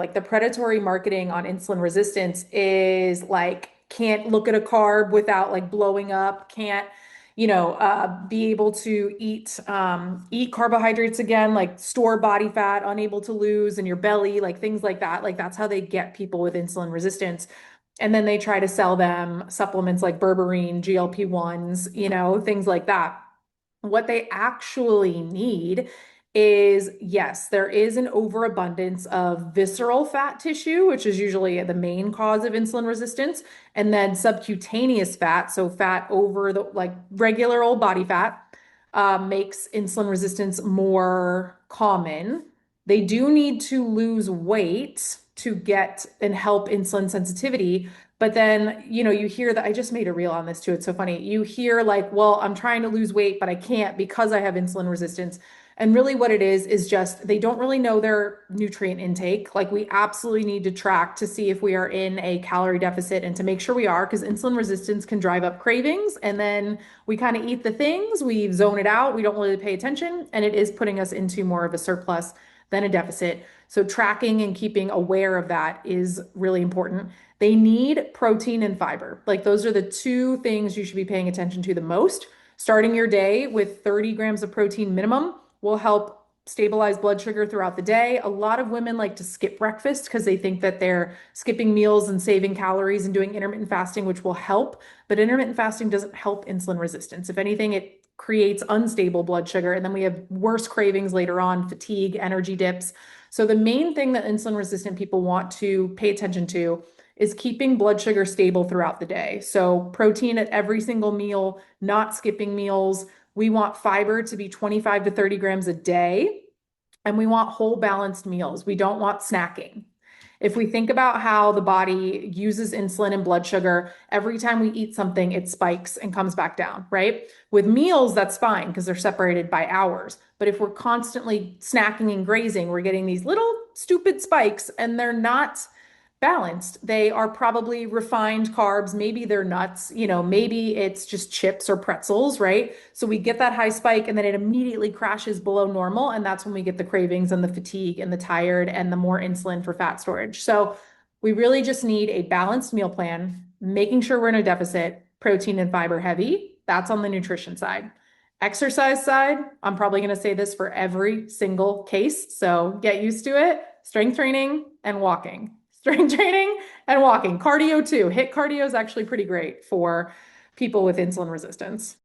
Like the predatory marketing on insulin resistance is like, can't look at a carb without like blowing up, can't, be able to eat carbohydrates again, like store body fat, unable to lose in your belly, like things like that. Like that's how they get people with insulin resistance. And then they try to sell them supplements like berberine, GLP-1s, things like that. What they actually need is, yes, there is an overabundance of visceral fat tissue, which is usually the main cause of insulin resistance, and then subcutaneous fat, so fat over the like regular old body fat, makes insulin resistance more common. They do need to lose weight to get and help insulin sensitivity. But then, you hear that I just made a reel on this too. It's so funny. You hear like, well, I'm trying to lose weight, but I can't because I have insulin resistance. And really what it is just they don't really know their nutrient intake. Like we absolutely need to track to see if we are in a calorie deficit and to make sure we are, because insulin resistance can drive up cravings. And then we kind of eat the things, we zone it out, we don't really pay attention, and it is putting us into more of a surplus than a deficit. So tracking and keeping aware of that is really important. They need protein and fiber. Like those are the two things you should be paying attention to the most. Starting your day with 30 grams of protein minimum will help stabilize blood sugar throughout the day. A lot of women like to skip breakfast because they think that they're skipping meals and saving calories and doing intermittent fasting, which will help. But intermittent fasting doesn't help insulin resistance. If anything, it creates unstable blood sugar. And then we have worse cravings later on, fatigue, energy dips. So the main thing that insulin resistant people want to pay attention to is keeping blood sugar stable throughout the day. So protein at every single meal, not skipping meals. We want fiber to be 25 to 30 grams a day, and we want whole balanced meals. We don't want snacking. If we think about how the body uses insulin and blood sugar, every time we eat something, it spikes and comes back down, right? With meals, that's fine because they're separated by hours. But if we're constantly snacking and grazing, we're getting these little stupid spikes and they're not balanced. They are probably refined carbs. Maybe they're nuts, maybe it's just chips or pretzels, right? So we get that high spike and then it immediately crashes below normal. And that's when we get the cravings and the fatigue and the tired and the more insulin for fat storage. So we really just need a balanced meal plan, making sure we're in a deficit, protein and fiber heavy. That's on the nutrition side. Exercise side, I'm probably going to say this for every single case. So get used to it. Strength training and walking. Strength training and walking. Cardio too. HIIT cardio is actually pretty great for people with insulin resistance.